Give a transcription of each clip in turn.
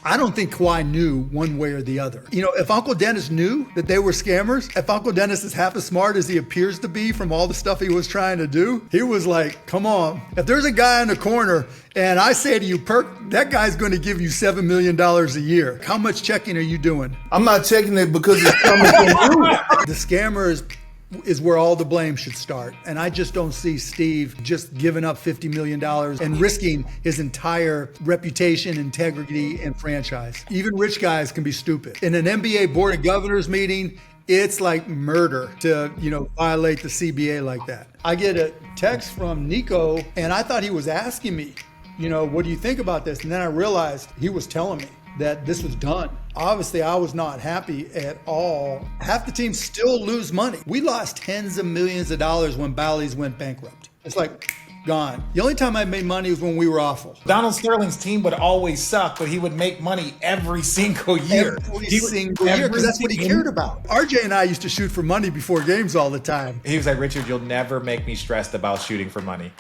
I don't think Kawhi knew one way or the other. You know, if Uncle Dennis knew that they were scammers, if Uncle Dennis is half as smart as he appears to be from all the stuff he was trying to do, he was like, come on. If there's a guy in the corner and I say to you, Perk, that guy's going to give you $7 million a year, how much checking are you doing? I'm not checking it because it's coming from you. The scammers is where all the blame should start. And I just don't see Steve just giving up $50 million and risking his entire reputation, integrity, and franchise. Even rich guys can be stupid. In an NBA Board of Governors meeting, it's like murder to, violate the CBA like that. I get a text from Nico, and I thought he was asking me, what do you think about this? And then I realized he was telling me that this was done. Obviously, I was not happy at all. Half the team still lose money. We lost tens of millions of dollars when Bally's went bankrupt. It's like gone. The only time I made money was when we were awful. Donald Sterling's team would always suck, but he would make money every single year. Every single year, because that's what he cared about. RJ and I used to shoot for money before games all the time. He was like, Richard, you'll never make me stressed about shooting for money.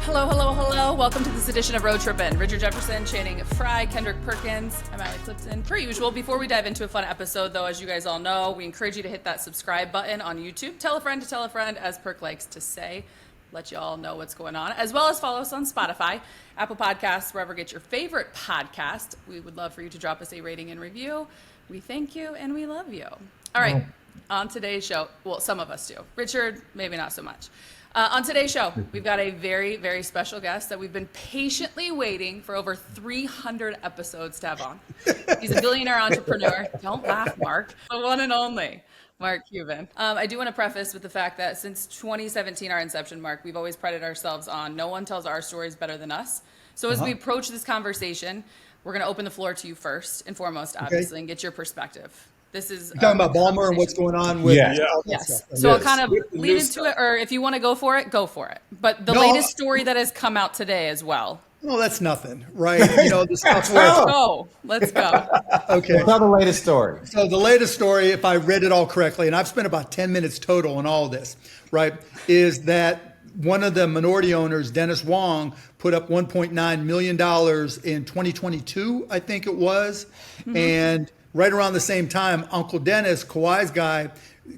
Hello. Welcome to this edition of Road Trippin. Richard Jefferson, Channing Frye, Kendrick Perkins. I'm Allie Clifton. Per usual, before we dive into a fun episode, though, as you guys all know, we encourage you to hit that subscribe button on YouTube. Tell a friend to tell a friend, as Perk likes to say. Let you all know what's going on, as well as follow us on Spotify, Apple Podcasts, wherever you get your favorite podcast. We would love for you to drop us a rating and review. We thank you and we love you. All right, on today's show, well, some of us do. Richard, maybe not so much. On today's show, we've got a very, very special guest that we've been patiently waiting for over 300 episodes to have on. He's a billionaire entrepreneur. Don't laugh, Mark. The one and only Mark Cuban. I do want to preface with the fact that since 2017, our inception, Mark, we've always prided ourselves on no one tells our stories better than us. So as we approach this conversation, we're going to open the floor to you first and foremost, obviously, and get your perspective. This is You're talking about Ballmer and what's going on with all that yes. stuff. So I'll kind of lead into it, or if you want to go for it, go for it. But the latest story that has come out today as well. No, that's nothing, right? The stuff where Let's go. Okay. Tell the latest story. So the latest story, if I read it all correctly, and I've spent about 10 minutes total on all this, right, is that one of the minority owners, Dennis Wong, put up $1.9 million in 2022, I think it was. Mm-hmm. And right around the same time, Uncle Dennis, Kawhi's guy,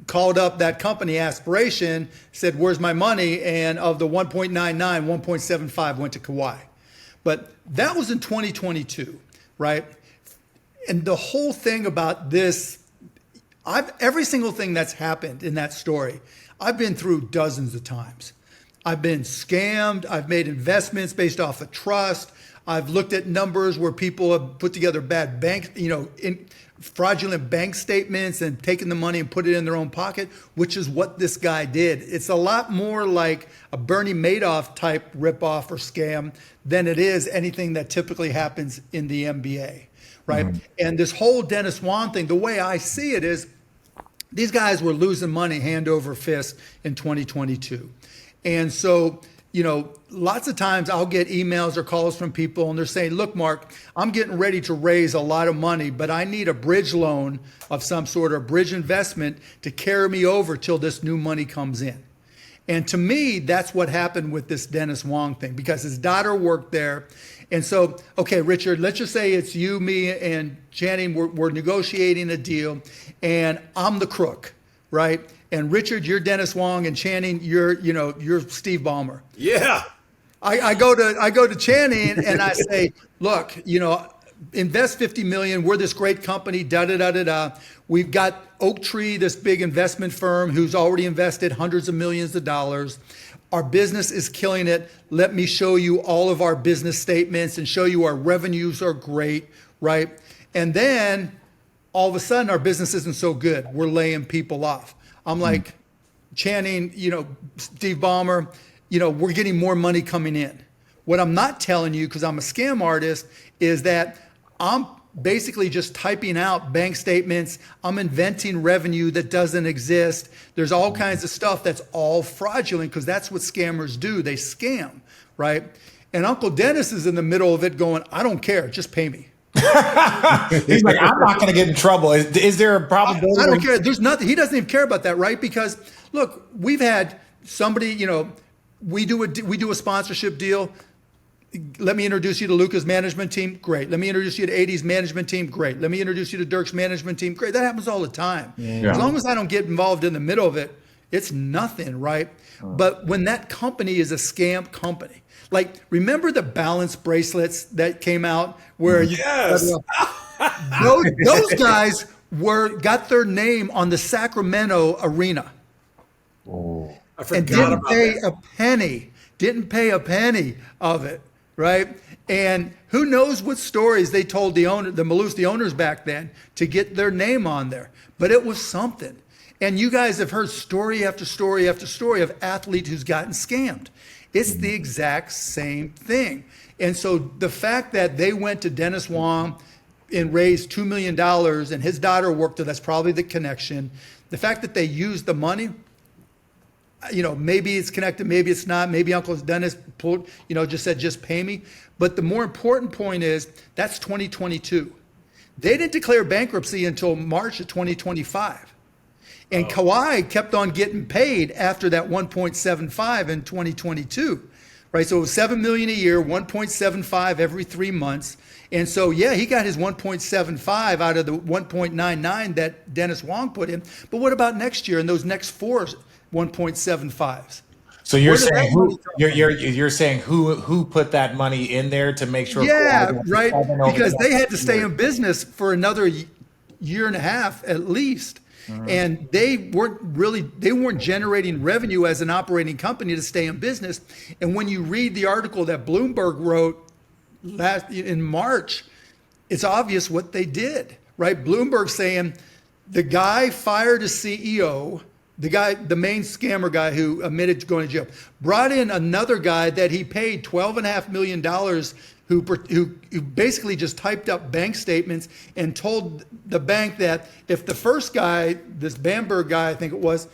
called up that company, Aspiration, said, where's my money? And of the 1.99, 1.75 went to Kawhi. But that was in 2022, right? And the whole thing about this, every single thing that's happened in that story, I've been through dozens of times. I've been scammed. I've made investments based off of trust. I've looked at numbers where people have put together bad fraudulent bank statements and taken the money and put it in their own pocket, which is what this guy did. It's a lot more like a Bernie Madoff type ripoff or scam than it is anything that typically happens in the NBA, right? Mm-hmm. And this whole Dennis Wong thing, the way I see it is these guys were losing money hand over fist in 2022. And so, lots of times I'll get emails or calls from people and they're saying, look, Mark, I'm getting ready to raise a lot of money, but I need a bridge loan of some sort, or a bridge investment to carry me over till this new money comes in. And to me, that's what happened with this Dennis Wong thing, because his daughter worked there. And so, okay, Richard, let's just say it's you, me, and Channing, we're negotiating a deal, and I'm the crook, right? And Richard, you're Dennis Wong, and Channing, you're Steve Ballmer. Yeah. I go to Channing and I say, look, invest $50 million. We're this great company, da-da-da-da-da. We've got Oaktree, this big investment firm who's already invested hundreds of millions of dollars. Our business is killing it. Let me show you all of our business statements and show you our revenues are great, right? And then all of a sudden our business isn't so good. We're laying people off. I'm like, Channing, Steve Ballmer, we're getting more money coming in. What I'm not telling you, because I'm a scam artist, is that I'm basically just typing out bank statements. I'm inventing revenue that doesn't exist. There's all kinds of stuff that's all fraudulent, because that's what scammers do. They scam, right? And Uncle Dennis is in the middle of it going, I don't care, just pay me. He's like, I'm not going to get in trouble. Is there a probability? I don't care. There's nothing. He doesn't even care about that, right? Because look, we've had somebody, we do a sponsorship deal. let me introduce you to Luka's management team. Great. Let me introduce you to AD's management team. Great. Let me introduce you to Dirk's management team. Great. That happens all the time. Yeah. As long as I don't get involved in the middle of it, it's nothing, right? But when that company is a scam company, like remember the balance bracelets that came out where Yes. those guys got their name on the Sacramento arena. I And forgot about that. Didn't pay a penny of it, right? And who knows what stories they told the Maloof, the owners back then, to get their name on there. But it was something. And you guys have heard story after story after story of athletes who's gotten scammed. It's the exact same thing. And so the fact that they went to Dennis Wong and raised $2 million and his daughter worked there, that's probably the connection. The fact that they used the money, maybe it's connected, maybe it's not. Maybe Uncle Dennis just said, just pay me. But the more important point is that's 2022. They didn't declare bankruptcy until March of 2025. And Kawhi kept on getting paid after that 1.75 in 2022, right? So it was $7 million a year, 1.75 every 3 months. And so, he got his 1.75 out of the 1.99 that Dennis Wong put in. But what about next year and those next 4 1.75s? So you're saying you're saying who put that money in there to make sure? Yeah, right. Because they had to stay in business for another year and a half at least. And they weren't generating revenue as an operating company to stay in business. And when you read the article that Bloomberg wrote in March, it's obvious what they did, right? Bloomberg saying the guy fired a CEO, the main scammer guy who admitted to going to jail, brought in another guy that he paid $12.5 million who basically just typed up bank statements and told the bank that if the first guy, this Bamberg guy, I think it was,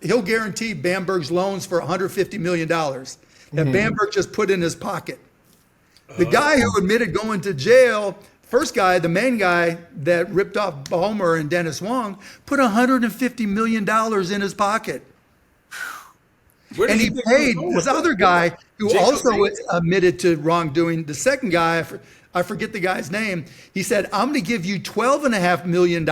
he'll guarantee Bamberg's loans for $150 million that Bamberg just put in his pocket. The guy who admitted going to jail, first guy, the main guy that ripped off Ballmer and Dennis Wong, put $150 million in his pocket. And he paid this other guy who also admitted to wrongdoing. The second guy, I forget the guy's name. He said, I'm going to give you $12.5 million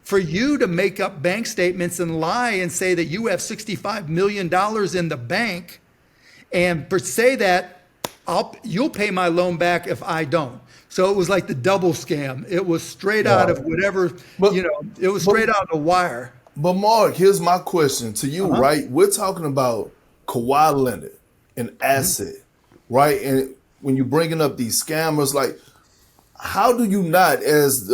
for you to make up bank statements and lie and say that you have $65 million in the bank. And for say that, you'll pay my loan back if I don't. So it was like the double scam. It was straight out of whatever, it was straight out of the wire. But Mark, here's my question to you, right? We're talking about Kawhi Leonard, an asset, right? And when you're bringing up these scammers, like, how do you not, as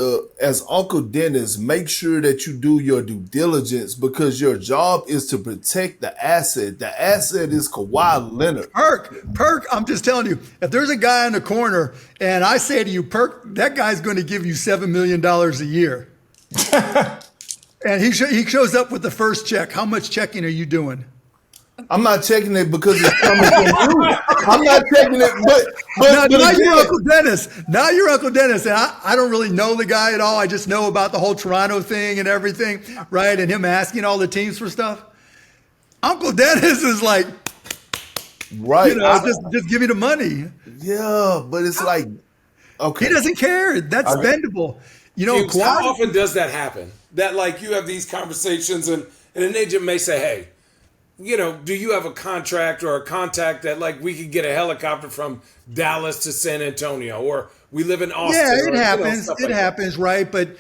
Uncle Dennis, make sure that you do your due diligence because your job is to protect the asset. The asset is Kawhi Leonard. Perk, I'm just telling you, if there's a guy in the corner and I say to you, Perk, that guy's going to give you $7 million a year. And he shows up with the first check. How much checking are you doing? I'm not checking it because it's coming from you. I'm not checking it, but now you're Uncle Dennis. Now you're Uncle Dennis. And I don't really know the guy at all. I just know about the whole Toronto thing and everything, right? And him asking all the teams for stuff. Uncle Dennis is like, right. Just give me the money. Yeah, but it's like, okay. He doesn't care. That's spendable. James, how often does that happen? That like you have these conversations and an agent may say, hey, do you have a contract or a contact that like we could get a helicopter from Dallas to San Antonio or we live in Austin? Yeah, it happens. It happens, right? But,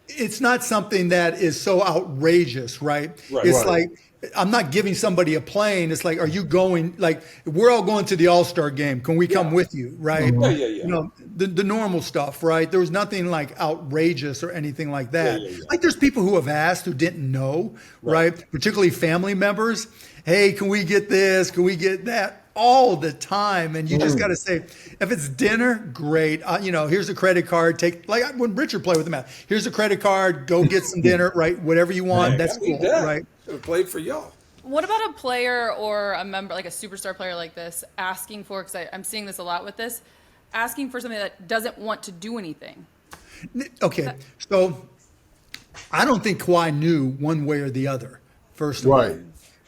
it's not something that is so outrageous, right? It's like, I'm not giving somebody a plane. It's like, are you going, like, we're all going to the All-Star game. Can we come with you, right? Yeah. The normal stuff, right? There was nothing like outrageous or anything like that. Like there's people who have asked who didn't know, right? Particularly family members. Hey, can we get this? Can we get that? All the time. And you just got to say, if it's dinner, great. Here's a credit card. Take, like when Richard played with the Mavs. Here's a credit card. Go get some dinner, right? Whatever you want. That's cool, right? Should have played for y'all. What about a player or a member, like a superstar player like this, asking for, because I'm seeing this a lot with this, asking for something that doesn't want to do anything? Okay, so I don't think Kawhi knew one way or the other, first of all.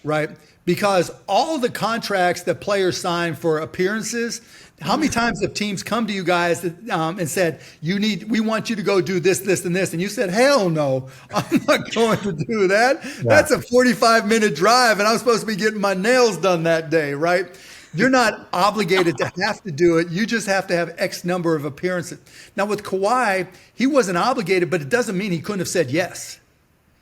Right? because all the contracts that players sign for appearances, how many times have teams come to you guys and said, we want you to go do this, this, and this, and you said, hell no, I'm not going to do that. Yeah. That's a 45-minute drive, and I'm supposed to be getting my nails done that day, right? You're not obligated to have to do it. You just have to have X number of appearances. Now with Kawhi, he wasn't obligated, but it doesn't mean he couldn't have said yes.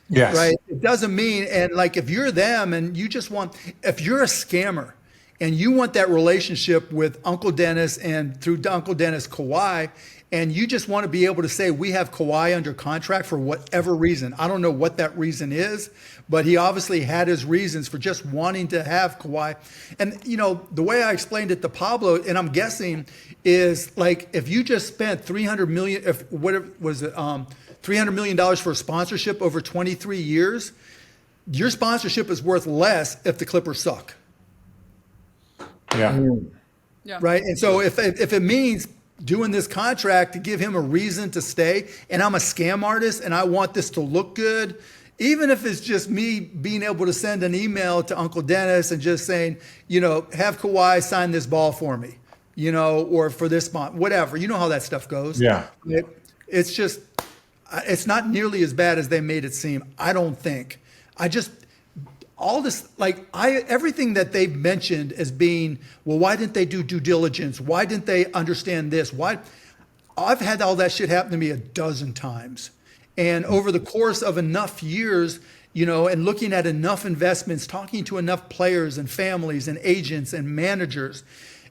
Yes. Right. It doesn't mean, and like if you're them and you just want, if you're a scammer and you want that relationship with Uncle Dennis and through Uncle Dennis Kawhi, and you just want to be able to say, we have Kawhi under contract for whatever reason. I don't know what that reason is, but he obviously had his reasons for just wanting to have Kawhi. And, you know, the way I explained it to Pablo, and I'm guessing, is like if you just spent $300 million, if whatever was it, $300 million for a sponsorship over 23 years, your sponsorship is worth less if the Clippers suck. Yeah. Yeah. Right. And so if it means doing this contract to give him a reason to stay, and I'm a scam artist and I want this to look good, even if it's just me being able to send an email to Uncle Dennis and just saying, you know, have Kawhi sign this ball for me, you know, or for this month, whatever. You know how that stuff goes. Yeah. It's just, it's not nearly as bad as they made it seem. I don't think. All this, like everything that they've mentioned as being, well, why didn't they do due diligence? Why didn't they understand this? Why? I've had all that shit happen to me a dozen times. And over the course of enough years, you know, and looking at enough investments, talking to enough players and families and agents and managers,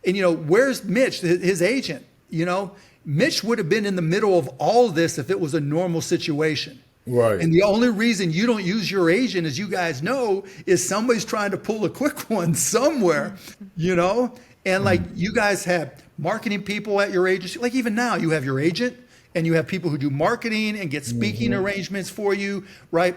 and, you know, where's Mitch, his agent? You know, Mitch would have been in the middle of all of this if it was a normal situation. Right. And the only reason you don't use your agent, as you guys know, is somebody's trying to pull a quick one somewhere, you know? And like you guys have marketing people at your agency. Like even now you have your agent and you have people who do marketing and get speaking arrangements for you, right?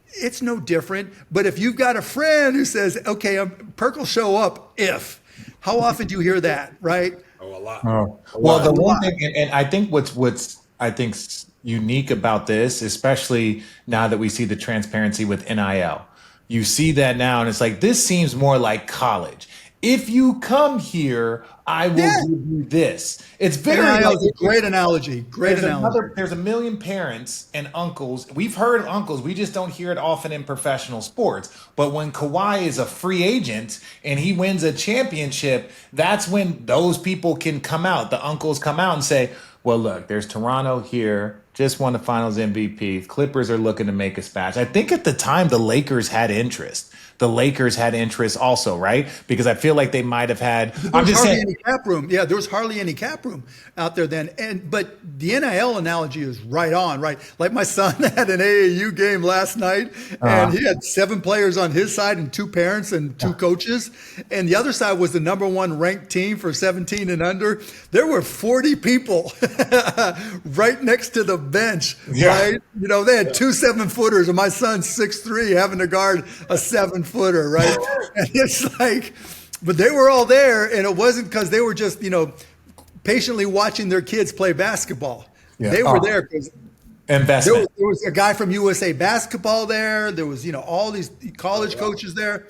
It's no different. But if you've got a friend who says, okay, Perk will show up if, how often do you hear that, right? Oh, a lot. Oh. Well, the one thing, and I think what's I think unique about this, especially now that we see the transparency with NIL, you see that now, and it's like this seems more like college. If you come here, I will give you this. It's very great analogy. Great analogy. There's a million parents and uncles. We've heard uncles. We just don't hear it often in professional sports. But when Kawhi is a free agent and he wins a championship, that's when those people can come out. The uncles come out and say, well, look, there's Toronto here, just won the finals MVP. Clippers are looking to make a splash. I think at the time the Lakers had interest. The Lakers had interest also, right? Because I feel like they might have had. I'm just saying. Any cap room. Yeah, there was hardly any cap room out there then. But the NIL analogy is right on, right? Like my son had an AAU game last night, and he had 7 players on his side and 2 parents and 2 coaches, and the other side was the number 1 ranked team for 17 and under. There were 40 people right next to the bench, right? You know, they had 2 7-footers, and my son's 6'3", having to guard a 7-footer, right? And it's like, but they were all there, and it wasn't because they were just, you know, patiently watching their kids play basketball. Yeah. They were there because investment. There was a guy from USA Basketball there. There was, you know, all these college coaches there.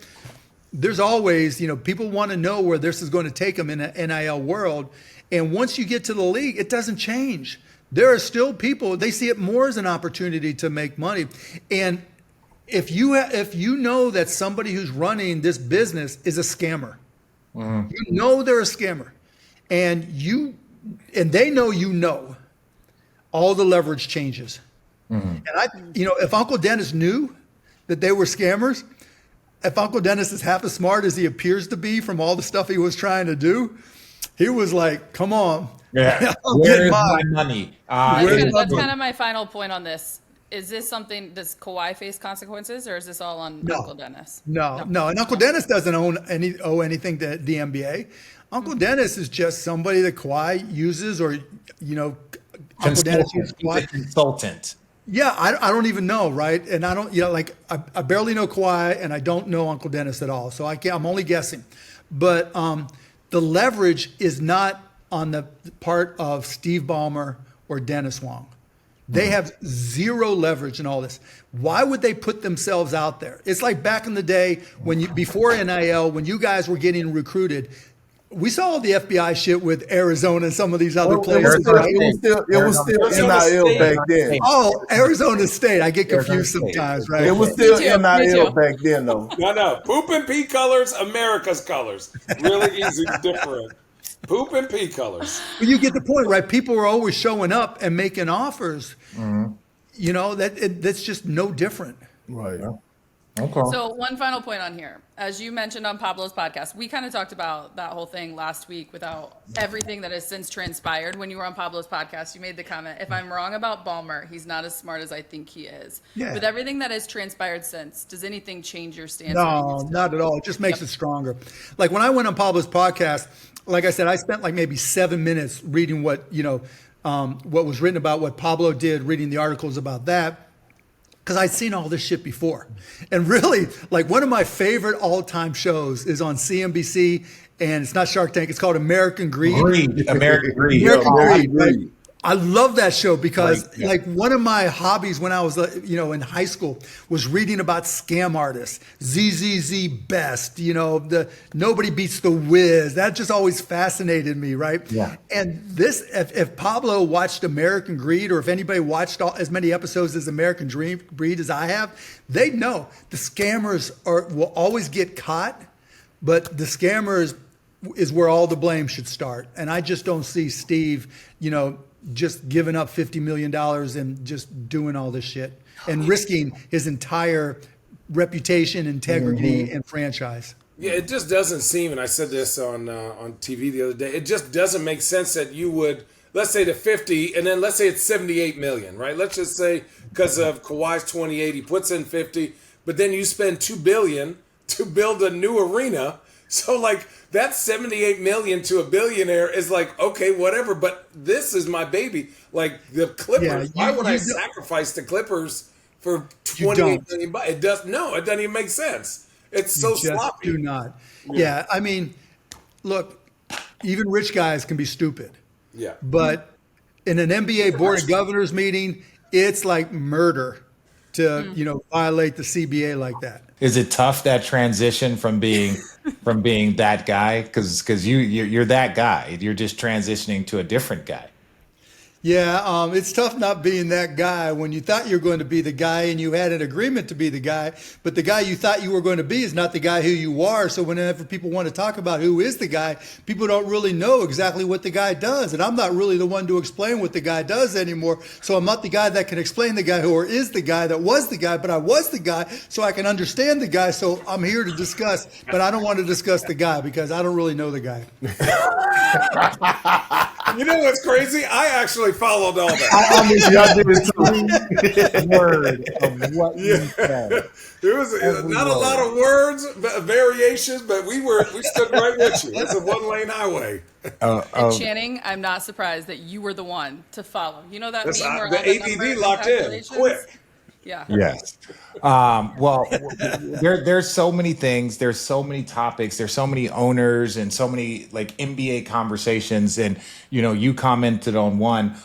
There's always, you know, people want to know where this is going to take them in the NIL world. And once you get to the league, it doesn't change. There are still people, they see it more as an opportunity to make money. And if you know that somebody who's running this business is a scammer, you know they're a scammer, and they know, you know, all the leverage changes. And if Uncle Dennis knew that they were scammers, if Uncle Dennis is half as smart as he appears to be from all the stuff he was trying to do, he was like, come on. Yeah. Where's my money? That's kind of my final point on this. Is this something, does Kawhi face consequences, or is this all on Uncle Dennis? No. And Uncle Dennis doesn't owe anything to the NBA. Uncle Dennis is just somebody that Kawhi uses, or, you know, Uncle Dennis uses Kawhi. Consultant. Yeah, I don't even know, right? And I don't, you know, like I barely know Kawhi, and I don't know Uncle Dennis at all. So I'm only guessing. But the leverage is not on the part of Steve Ballmer or Dennis Wong. They have zero leverage in all this. Why would they put themselves out there? It's like back in the day when before NIL, when you guys were getting recruited, we saw all the FBI shit with Arizona and some of these other places. It was still NIL back then. Oh, Arizona State. I get confused sometimes, right? It was still Me too. NIL back then, though. No. Poop and pee colors, America's colors. Really easy to different. Poop and pee colors. But you get the point, right? People are always showing up and making offers. You know, that's just no different. Right. Okay. So one final point on here. As you mentioned on Pablo's podcast, we kind of talked about that whole thing last week without everything that has since transpired. When you were on Pablo's podcast, you made the comment, if I'm wrong about Ballmer, he's not as smart as I think he is. Yeah. With everything that has transpired since, does anything change your stance? No, not at all. It just makes it stronger. Like when I went on Pablo's podcast, like I said, I spent like maybe 7 minutes reading what was written about what Pablo did, reading the articles about that. Because I'd seen all this shit before. And really, like one of my favorite all-time shows is on CNBC, and it's not Shark Tank, it's called American Greed. American Greed. American Greed. Greed. Like, I love that show because Right, yeah. like one of my hobbies when I was in high school was reading about scam artists, ZZZ Best, the Nobody Beats the Wiz. That just always fascinated me, right? Yeah. And this, if Pablo watched American Greed, or if anybody watched as many episodes as American Greed as I have, they know the scammers will always get caught, but the scammers is where all the blame should start. And I just don't see Steve, just giving up $50 million and just doing all this shit and risking his entire reputation, integrity, and franchise. Yeah, it just doesn't seem, and I said this on TV the other day, it just doesn't make sense that you would, let's say the 50, and then let's say it's 78 million, right? Let's just say because of Kawhi's 28, he puts in 50, but then you spend $2 billion to build a new arena. So like that 78 million to a billionaire is like, okay, whatever, but this is my baby. Like the Clippers, why would I sacrifice the Clippers for 28 million bucks? It doesn't even make sense. It's so sloppy. Do not. Yeah, I mean, look, even rich guys can be stupid. Yeah. But in an NBA board of governors meeting, it's like murder to, violate the CBA like that. Is it tough, that transition from being that guy? Because you're that guy. You're just transitioning to a different guy. Yeah, it's tough not being that guy when you thought you were going to be the guy and you had an agreement to be the guy, but the guy you thought you were going to be is not the guy who you are. So whenever people want to talk about who is the guy, people don't really know exactly what the guy does. And I'm not really the one to explain what the guy does anymore. So I'm not the guy that can explain the guy who or is the guy that was the guy, but I was the guy so I can understand the guy. So I'm here to discuss, but I don't want to discuss the guy because I don't really know the guy. You know what's crazy? I actually followed all that. Word of what you said. There was not a lot of words, variations, but we stood right with you. It's a one-lane highway. And Channing, I'm not surprised that you were the one to follow. You know that That's meme where the all the ADD numbers and locked in calculations? quick. Yeah. Yes. Well, there's so many things. There's so many topics. There's so many owners and so many like NBA conversations. And, you commented on one.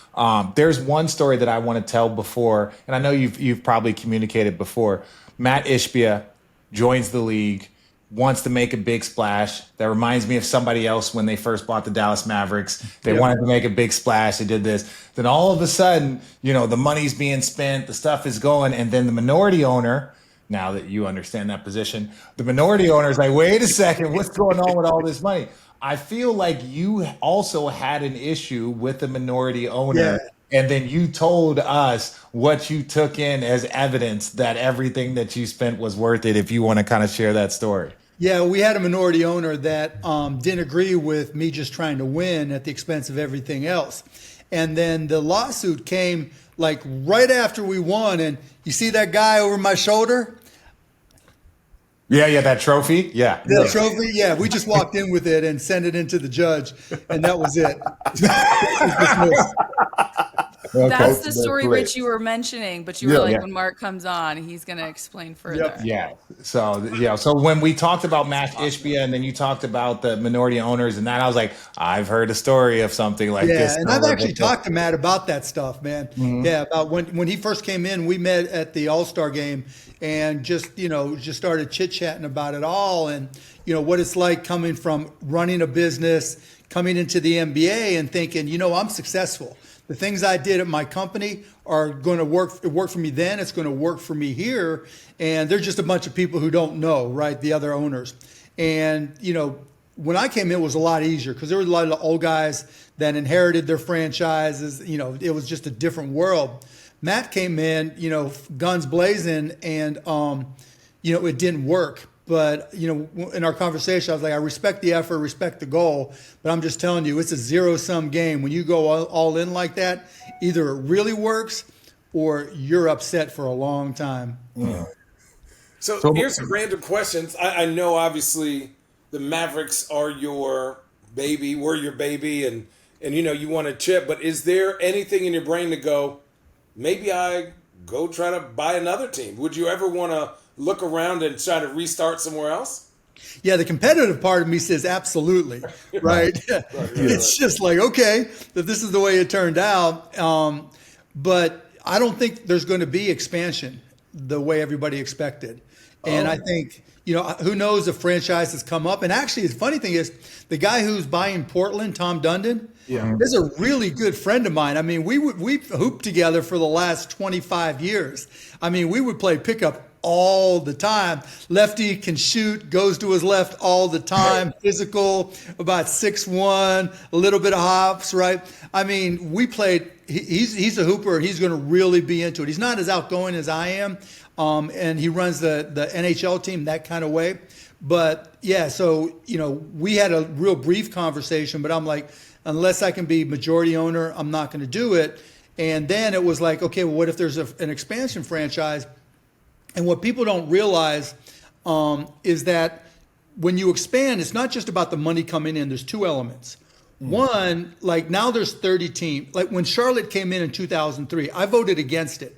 There's one story that I want to tell before, and I know you've probably communicated before. Matt Ishbia joins the league, wants to make a big splash. That reminds me of somebody else when they first bought the Dallas Mavericks. They wanted to make a big splash. They did this. Then all of a sudden, the money's being spent, the stuff is going, and then the minority owner, now that you understand that position, the minority owner is like, wait a second, what's going on with all this money? I feel like you also had an issue with the minority owner. Yeah. And then you told us what you took in as evidence that everything that you spent was worth it, if you want to kind of share that story. Yeah, we had a minority owner that didn't agree with me just trying to win at the expense of everything else. And then the lawsuit came like right after we won. And you see that guy over my shoulder? Yeah, that trophy. Yeah. The trophy? Yeah, we just walked in with it and sent it into the judge. And that was it. That's the Ultimate story, flex. Rich, you were mentioning, but you were Yeah. like, Yeah. when Mark comes on, he's going to explain further. Yeah. So when we talked about Mash Ishbia and then you talked about the minority owners and that, I was like, I've heard a story of something like Yeah, this. and I've actually talked to Matt about that stuff, man. Yeah, about when he first came in, we met at the All-Star game and just started chit-chatting about it all and what it's like coming from running a business, coming into the NBA and thinking, I'm successful. The things I did at my company are going to work. It worked for me then. It's going to work for me here. And there's just a bunch of people who don't know, right? The other owners. And, when I came in, it was a lot easier because there were a lot of old guys that inherited their franchises. It was just a different world. Matt came in, guns blazing, and, it didn't work. But, in our conversation, I was like, I respect the effort, respect the goal, but I'm just telling you, it's a zero-sum game. When you go all in like that, either it really works or you're upset for a long time. So here's some random questions. I know obviously the Mavericks are your baby, were your baby, and you want a chip, but is there anything in your brain to go, maybe I go try to buy another team? Would you ever want to look around and try to restart somewhere else? Yeah, the competitive part of me says absolutely, right? It's just like, okay, that this is the way it turned out. But I don't think there's going to be expansion the way everybody expected. And I think, who knows if franchises come up. And actually, the funny thing is, the guy who's buying Portland, Tom Dundon, is a really good friend of mine. I mean, we hooped together for the last 25 years. I mean, we would play pickup all the time. Lefty can shoot, goes to his left all the time, physical, about 6'1", a little bit of hops, right? I mean, we played, he's a hooper, and he's going to really be into it. He's not as outgoing as I am, and he runs the NHL team that kind of way. But, yeah, so, we had a real brief conversation, but I'm like, unless I can be majority owner, I'm not going to do it. And then it was like, okay, well, what if there's an expansion franchise? And what people don't realize is that when you expand, it's not just about the money coming in. There's two elements. One, like now there's 30 teams. Like when Charlotte came in 2003, I voted against it.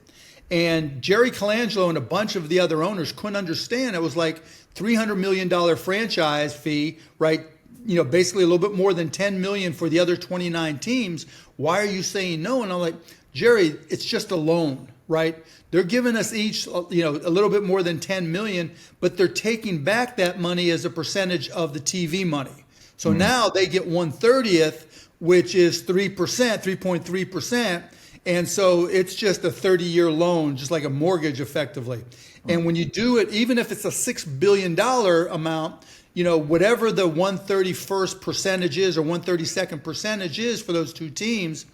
And Jerry Colangelo and a bunch of the other owners couldn't understand. It was like $300 million franchise fee, right? Basically a little bit more than $10 million for the other 29 teams. Why are you saying no? And I'm like, Jerry, it's just a loan, right? They're giving us each, a little bit more than 10 million, but they're taking back that money as a percentage of the TV money. So now they get 1/30th, which is 3%, 3.3%. And so it's just a 30-year loan, just like a mortgage effectively. And when you do it, even if it's a $6 billion amount, whatever the 131st percentage is or 132nd percentage is for those two teams,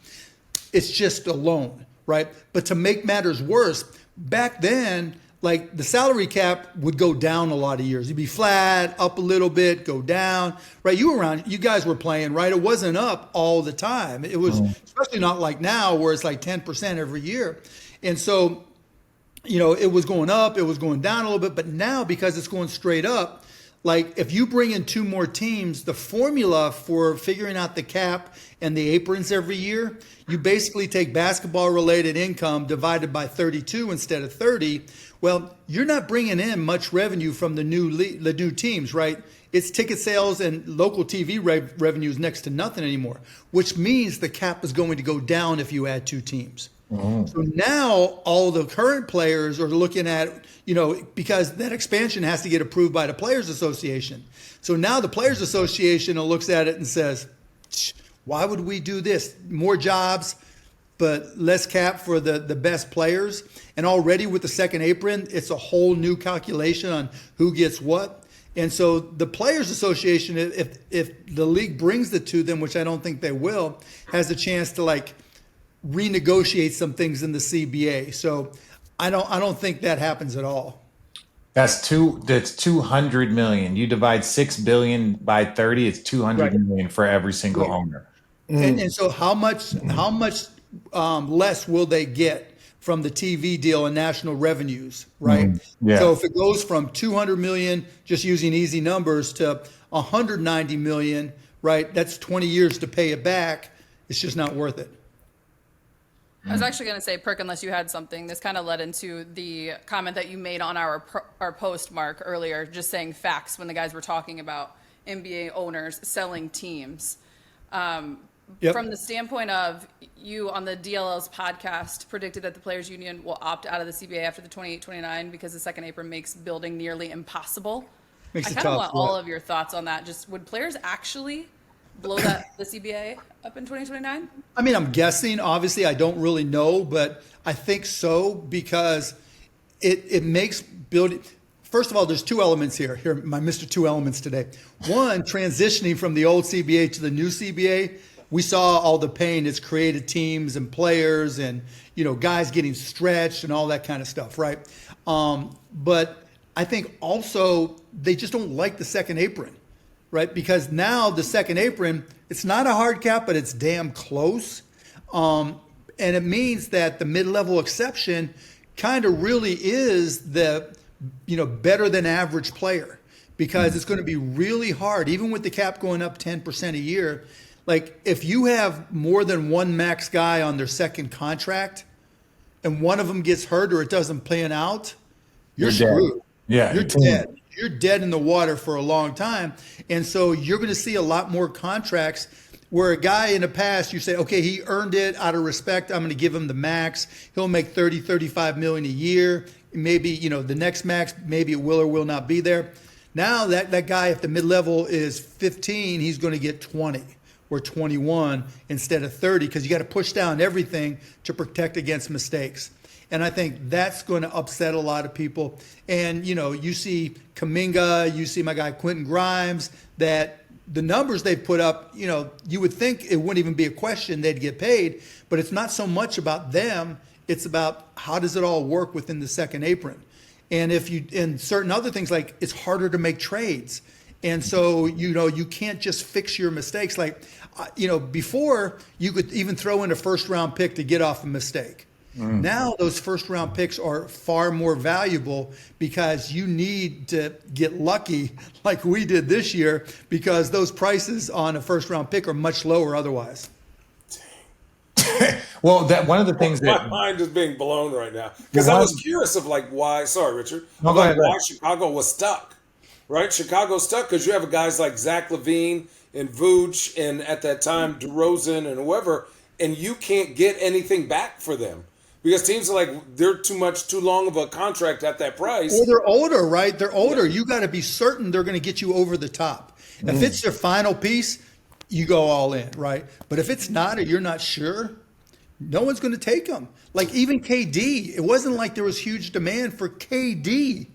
it's just a loan. Right. But to make matters worse, back then, like the salary cap would go down a lot of years. It'd be flat, up a little bit, go down. Right. You guys were playing, right? It wasn't up all the time. It was especially not like now where it's like 10% every year. And so, it was going up, it was going down a little bit. But now because it's going straight up, like if you bring in two more teams, the formula for figuring out the cap and the aprons every year, you basically take basketball related income divided by 32 instead of 30. Well, you're not bringing in much revenue from the new teams, right? It's ticket sales and local TV revenues next to nothing anymore, which means the cap is going to go down if you add two teams. So now all the current players are looking at, because that expansion has to get approved by the Players Association. So now the Players Association looks at it and says, why would we do this? More jobs, but less cap for the best players. And already with the second apron, it's a whole new calculation on who gets what. And so the Players Association, if the league brings it to them, which I don't think they will, has a chance to like renegotiate some things in the CBA. So I don't think that happens at all. That's 200 million. You divide 6 billion by 30, it's 200 million for every single owner. And so how much less will they get from the TV deal and national revenues, right? Yeah. So if it goes from 200 million, just using easy numbers, to 190 million, right? That's 20 years to pay it back. It's just not worth it. I was actually going to say, Perk, unless you had something, this kind of led into the comment that you made on our post, Mark, earlier, just saying facts when the guys were talking about NBA owners selling teams. Yep. From the standpoint of you on the DLL's podcast predicted that the Players Union will opt out of the CBA after the 28-29 because the second apron makes building nearly impossible. Makes I it kind of tough, want all right. of your thoughts on that. Just would players actually blow the CBA up in 2029? I mean, I'm guessing. Obviously, I don't really know, but I think so because it makes building. First of all, there's two elements here. Here, my Mr. Two Elements today. One, transitioning from the old CBA to the new CBA. We saw all the pain it's created, teams and players, and guys getting stretched and all that kind of stuff, right? But I think also they just don't like the second apron. Right, because now the second apron, it's not a hard cap, but it's damn close. And it means that the mid-level exception kind of really is the, better than average player because it's going to be really hard, even with the cap going up 10% a year. Like if you have more than one max guy on their second contract and one of them gets hurt or it doesn't plan out, you're screwed. Yeah, You're dead. You're dead in the water for a long time. And so you're going to see a lot more contracts where a guy in the past, you say, okay, he earned it out of respect. I'm going to give him the max. He'll make 30, 35 million a year. Maybe, the next max, maybe it will or will not be there. Now that guy, if the mid-level is 15, he's going to get 20 or 21 instead of 30 because you got to push down everything to protect against mistakes. And I think that's going to upset a lot of people. And, you see Kuminga, you see my guy Quentin Grimes, that the numbers they put up, you would think it wouldn't even be a question they'd get paid. But it's not so much about them. It's about how does it all work within the second apron. And and certain other things, like it's harder to make trades. And so, you can't just fix your mistakes. Like, before you could even throw in a first round pick to get off a mistake. Now those first round picks are far more valuable because you need to get lucky like we did this year because those prices on a first round pick are much lower otherwise. Well, that one of the things My that mind is being blown right now because I was curious of why. Sorry, Richard. No, go ahead. Why Chicago was stuck, right? Chicago's stuck because you have guys like Zach LaVine and Vooch and at that time DeRozan and whoever, and you can't get anything back for them. Because teams are like, they're too long of a contract at that price. Well, they're older, right? They're older. You got to be certain they're going to get you over the top. If it's their final piece, you go all in, right? But if it's not or you're not sure, no one's going to take them. Like even KD, it wasn't like there was huge demand for KD,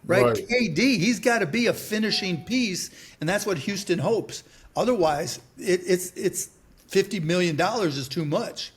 right? KD, he's got to be a finishing piece, and that's what Houston hopes. Otherwise, it's $50 million is too much.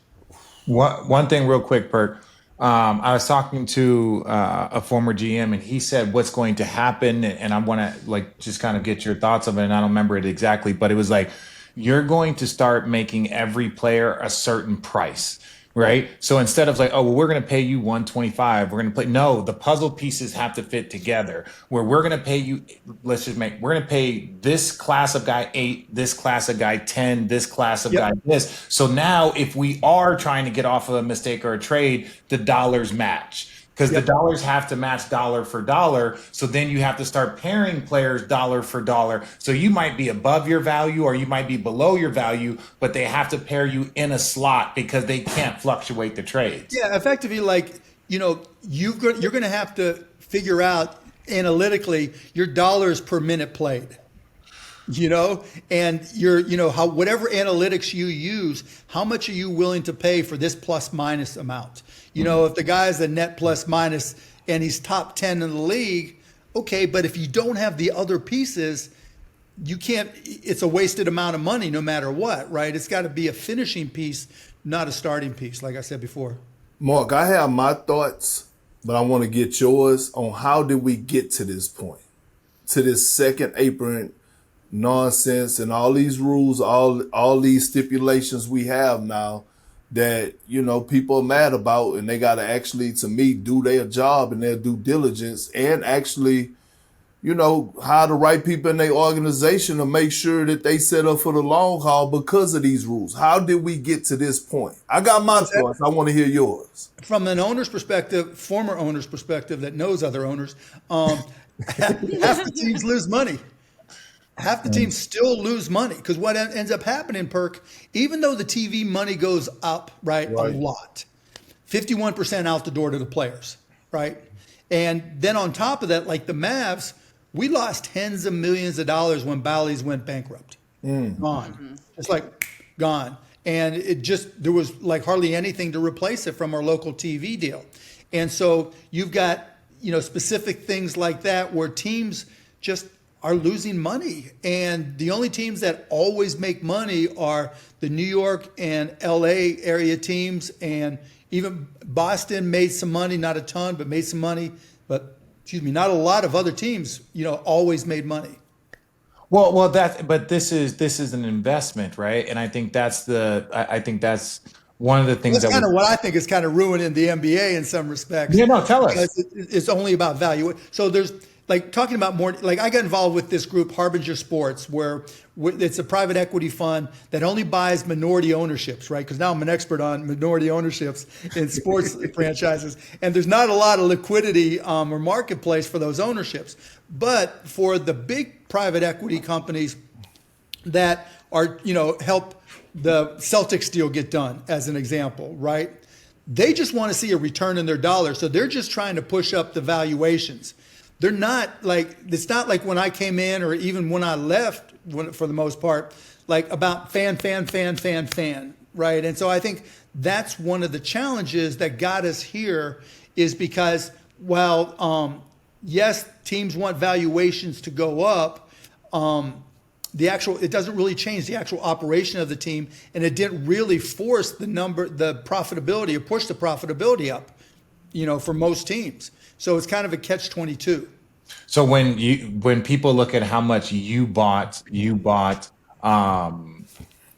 One thing real quick, Perk. I was talking to a former GM and he said what's going to happen, and I want to just kind of get your thoughts of it, and I don't remember it exactly, but it was like you're going to start making every player a certain price. Right. So instead of we're going to pay you 125, we're going to play. No, the puzzle pieces have to fit together where we're going to pay you. We're going to pay this class of guy 8, this class of guy 10, this class of guy this. So now if we are trying to get off of a mistake or a trade, the dollars match. Because the dollars have to match dollar for dollar. So then you have to start pairing players dollar for dollar. So you might be above your value or you might be below your value, but they have to pair you in a slot because they can't fluctuate the trades. Yeah, effectively, you're going to have to figure out analytically your dollars per minute played. And how whatever analytics you use, how much are you willing to pay for this plus minus amount? If the guy's a net plus minus and he's top 10 in the league, okay, but if you don't have the other pieces, you can't, it's a wasted amount of money no matter what, right? It's got to be a finishing piece, not a starting piece, like I said before. Mark, I have my thoughts, but I want to get yours on how did we get to this point, to this second apron nonsense and all these rules, all these stipulations we have now that, people are mad about, and they got to actually, to me, do their job and their due diligence and actually hire the right people in their organization to make sure that they set up for the long haul because of these rules. How did we get to this point? I got my thoughts. I want to hear yours. From an owner's perspective, former owner's perspective that knows other owners, half the teams lose money. Half the teams still lose money because what ends up happening, Perk, even though the TV money goes up, right. a lot, 51% out the door to the players, right? And then on top of that, like the Mavs, we lost tens of millions of dollars when Bally's went bankrupt. Gone. It's like gone. And there was like hardly anything to replace it from our local TV deal. And so you've got, specific things like that where teams just are losing money. And the only teams that always make money are the New York and LA area teams. And even Boston made some money, not a ton, but made some money. But not a lot of other teams, always made money. Well, but this is an investment, right? And I think that's one of the things that's kind of what I think is kind of ruining the NBA in some respects. Yeah, no, tell us. It's only about value. So there's like talking about more, like I got involved with this group, Harbinger Sports, where it's a private equity fund that only buys minority ownerships, right? Because now I'm an expert on minority ownerships in sports franchises. And there's not a lot of liquidity or marketplace for those ownerships. But for the big private equity companies that are, help the Celtics deal get done, as an example, right? They just want to see a return in their dollar. So they're just trying to push up the valuations. They're not like, it's not like when I came in or even when I left, for the most part, like about fan, right? And so I think that's one of the challenges that got us here is because, yes, teams want valuations to go up. It doesn't really change the actual operation of the team, and it didn't really force the profitability or push the profitability up, for most teams. So it's kind of a catch-22. So when people look at how much you bought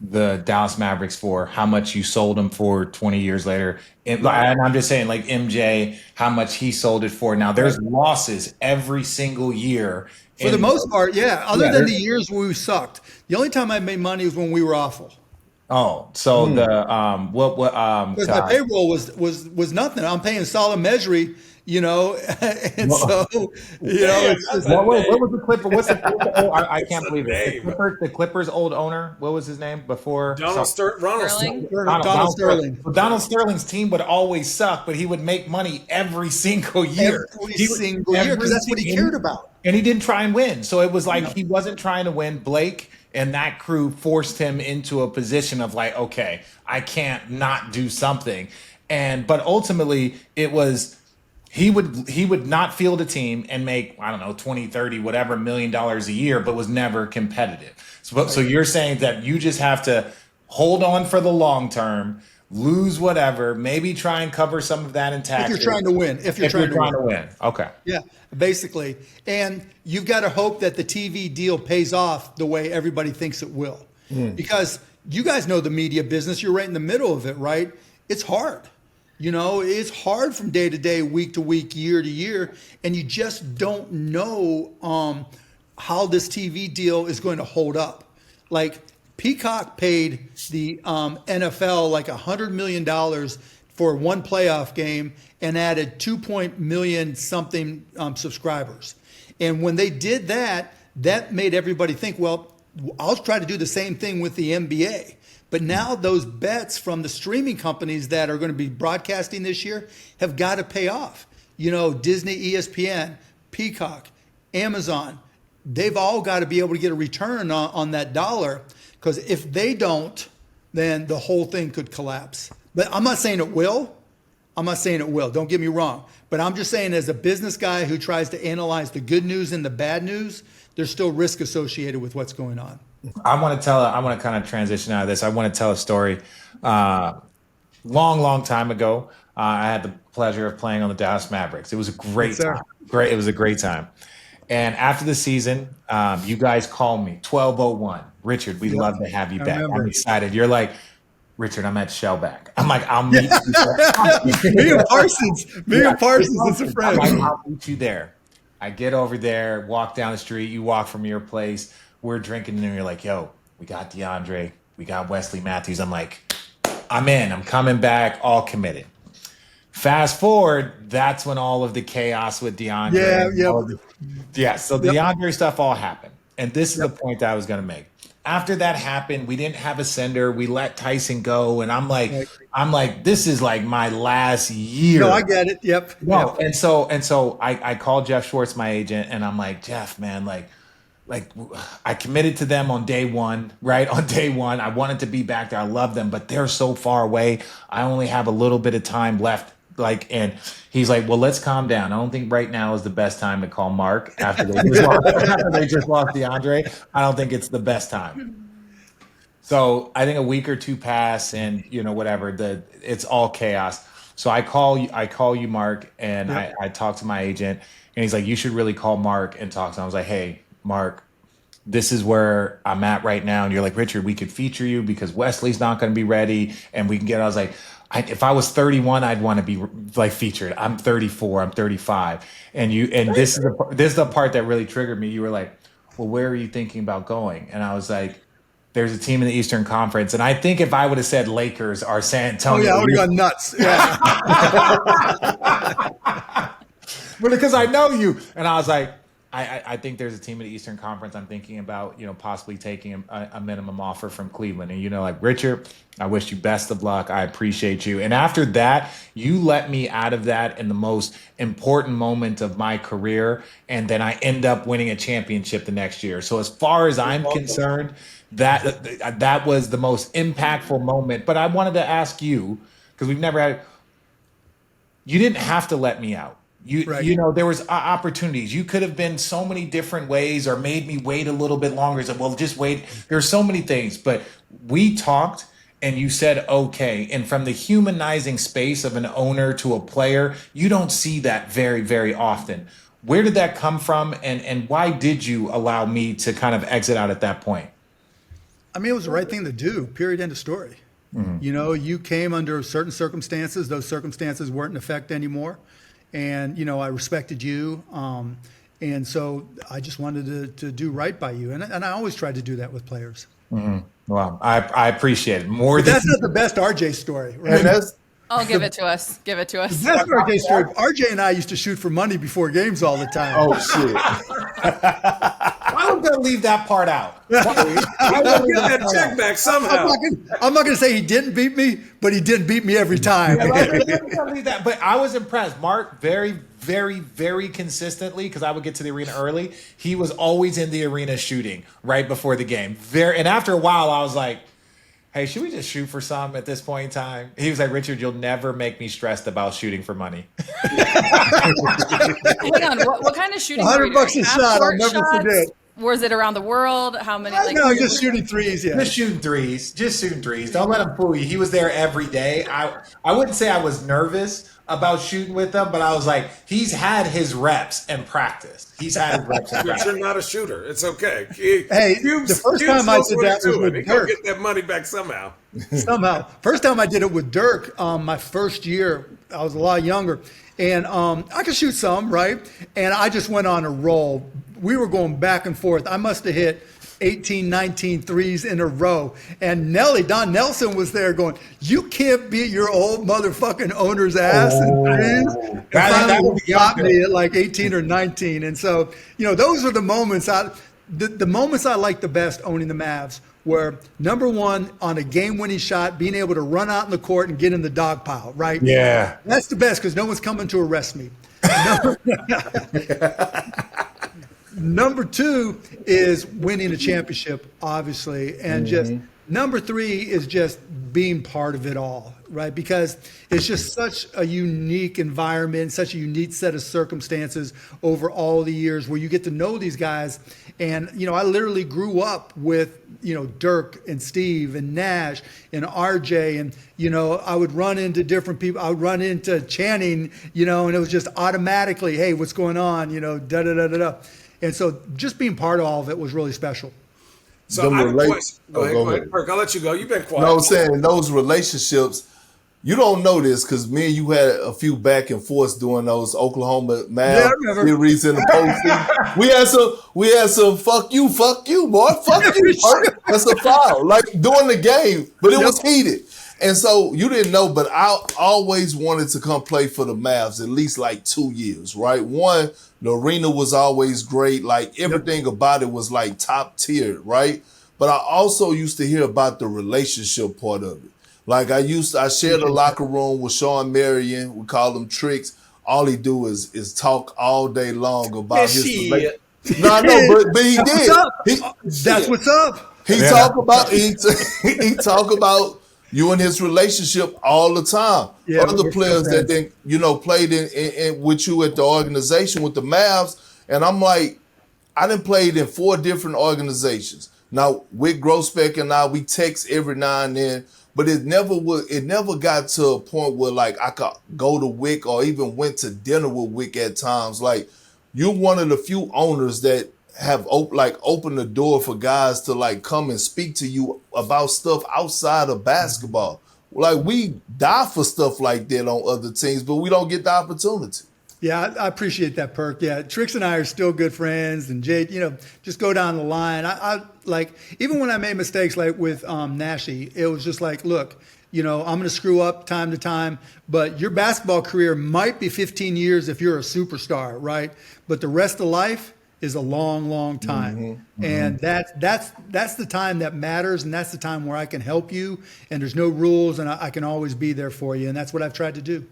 the Dallas Mavericks for, how much you sold them for 20 years later, and I'm just saying, like MJ, how much he sold it for. Now there's losses every single year. For the most part, yeah. Other than the years where we sucked, the only time I made money was when we were awful. Oh, so the because my payroll was nothing. I'm paying Solid Measury, and so it's just, what was the Clipper? What's the I can't believe it. The Clippers' old owner. What was his name before? Donald Sterling. Donald Sterling. Well, Donald Sterling's team would always suck, but he would make money every single year. Every single year, because that's what he cared about. And he didn't try and win. So it was like he wasn't trying to win. Blake and that crew forced him into a position of like, okay, I can't not do something. But ultimately it was he would not field a team and make, I don't know, 20, 30, whatever $1 million a year, but was never competitive. So you're saying that you just have to hold on for the long term, lose whatever, maybe try and cover some of that in taxes. If you're trying to win. If you're trying to win. Okay. Yeah, basically. And you've got to hope that the TV deal pays off the way everybody thinks it will. Because you guys know the media business. You're right in the middle of it, right? It's hard. It's hard from day to day, week to week, year to year. And you just don't know how this TV deal is going to hold up. Like Peacock paid the NFL like $100 million for one playoff game and added 2 million something subscribers. And when they did that, that made everybody think, well, I'll try to do the same thing with the NBA. But now those bets from the streaming companies that are going to be broadcasting this year have got to pay off. Disney, ESPN, Peacock, Amazon, they've all got to be able to get a return on that dollar, because if they don't, then the whole thing could collapse. But I'm not saying it will. Don't get me wrong. But I'm just saying, as a business guy who tries to analyze the good news and the bad news, there's still risk associated with what's going on. I want to kind of transition out of this. I want to tell a story. Long time ago, I had the pleasure of playing on the Dallas Mavericks. It was a great time. It was a great time. And after the season, you guys called me, 12:01. Richard, we'd love to have you back. I'm excited. You're like, Richard, I'm at Shellback. I'm like, I'll meet you there. Me and Parsons. Me and Parsons is a friend. I'll meet you there. I get over there, walk down the street. You walk from your place. We're drinking, and you're like, "Yo, we got DeAndre, we got Wesley Matthews." I'm like, "I'm in. I'm coming back. All committed." Fast forward, that's when all of the chaos with DeAndre. So the DeAndre stuff all happened. And this is the point that I was going to make. After that happened, we didn't have a sender. We let Tyson go. And I'm like, this is like my last year. No, I get it. Yep. No. And so I called Jeff Schwartz, my agent, and I'm like, Jeff, man, like I committed to them on day one, right? On day one, I wanted to be back there. I love them, but they're so far away. I only have a little bit of time left. And he's like, well, let's calm down. I don't think right now is the best time to call Mark after they just lost DeAndre. I don't think it's the best time. So I think a week or two pass, and whatever. It's all chaos. So I call you, Mark, and I talk to my agent, and he's like, you should really call Mark and talk to him. I was like, hey, Mark, this is where I'm at right now. And you're like, Richard, we could feature you because Wesley's not going to be ready, and we can get. I was like, if I was 31, I'd want to be like featured. I'm 34. I'm 35. And this is the part that really triggered me. You were like, well, where are you thinking about going? And I was like, there's a team in the Eastern Conference. And I think if I would have said Lakers or San Antonio. Oh, yeah, I would have gone nuts. Yeah. But because I know you. And I was like, I think there's a team in the Eastern Conference I'm thinking about, possibly taking a minimum offer from Cleveland. And, like, Richard, I wish you best of luck. I appreciate you. And after that, you let me out of that in the most important moment of my career. And then I end up winning a championship the next year. So as far as I'm concerned, that was the most impactful moment. But I wanted to ask you, because we've never had, you didn't have to let me out. There was opportunities. You could have been so many different ways, or made me wait a little bit longer. So, well, just wait. There's so many things, but we talked, and you said okay. And from the humanizing space of an owner to a player, you don't see that very, very often. Where did that come from, and why did you allow me to kind of exit out at that point? I mean, it was the right thing to do. Period. End of story. Mm-hmm. You came under certain circumstances. Those circumstances weren't in effect anymore. And, I respected you. And so I just wanted to do right by you. And I always tried to do that with players. Mm-hmm. Well, I appreciate it more. That's not the best RJ story, right? Give it to us. Give it to us. The best RJ story. RJ and I used to shoot for money before games all the time. Oh, shit. Why would they leave that part out? I will get that check back somehow. I'm not going to say he didn't beat me, but he didn't beat me every time. But I was impressed. Mark, very, very, very consistently, because I would get to the arena early, he was always in the arena shooting right before the game. And after a while, I was like, hey, should we just shoot for some at this point in time? He was like, Richard, you'll never make me stressed about shooting for money. Hang on, what kind of shooting? $100 a shot, I'll never forget. Was it around the world? How many? No, just shooting threes. Yeah, just shooting threes. Don't let him fool you. He was there every day. I wouldn't say I was nervous about shooting with him, but I was like, he's had his reps and practice. But you're not a shooter. It's okay. The first time I did that was with Dirk. Get that money back somehow. First time I did it with Dirk, my first year, I was a lot younger, and I could shoot some, right? And I just went on a roll. We were going back and forth. I must have hit 18, 19 threes in a row. And Don Nelson was there going, you can't beat your old motherfucking owner's ass in threes. That got me at like 18 or 19. And so, those are the moments the moments I like the best owning the Mavs were, number one, on a game-winning shot, being able to run out in the court and get in the dog pile, right? Yeah. That's the best because no one's coming to arrest me. Number two is winning a championship, obviously. And just number three is just being part of it all, right? Because it's just such a unique environment, such a unique set of circumstances over all the years where you get to know these guys. And, I literally grew up with, Dirk and Steve and Nash and RJ. And, I would run into different people. I would run into Channing, and it was just automatically, hey, what's going on? Da-da-da-da-da. And so just being part of all of it was really special. So I have a question. Go ahead, Perk. I'll let you go. You've been quiet. No, I'm saying those relationships, You don't know this because me and you had a few back and forths doing those Oklahoma Mavs series in the postseason. We had some fuck you, boy, fuck you. That's a foul, like during the game, but it was heated. And so you didn't know, but I always wanted to come play for the Mavs at least like 2 years, right? One, the arena was always great. Like everything about it was like top tier, right? But I also used to hear about the relationship part of it. Like I shared a locker room with Sean Marion. We call him Tricks. All he do is talk all day long about his relationship. No, I know, but he did. That's what's up. He talk about you and his relationship all the time. Yeah, other players that then played in with you at the organization with the Mavs, and I'm like, I done played in 4 different organizations. Now with Grossbeck and I, we text every now and then. But it never got to a point where like I could go to Wick or even went to dinner with Wick at times. Like you're one of the few owners that have opened the door for guys to like come and speak to you about stuff outside of basketball. Like we die for stuff like that on other teams, but we don't get the opportunity. Yeah, I appreciate that, Perk. Yeah, Trix and I are still good friends, and Jade, just go down the line. I like, even when I made mistakes like with Nashi, it was just like, look, I'm going to screw up time to time, but your basketball career might be 15 years if you're a superstar, right? But the rest of life is a long, long time. And that's the time that matters, and that's the time where I can help you, and there's no rules, and I can always be there for you, and that's what I've tried to do.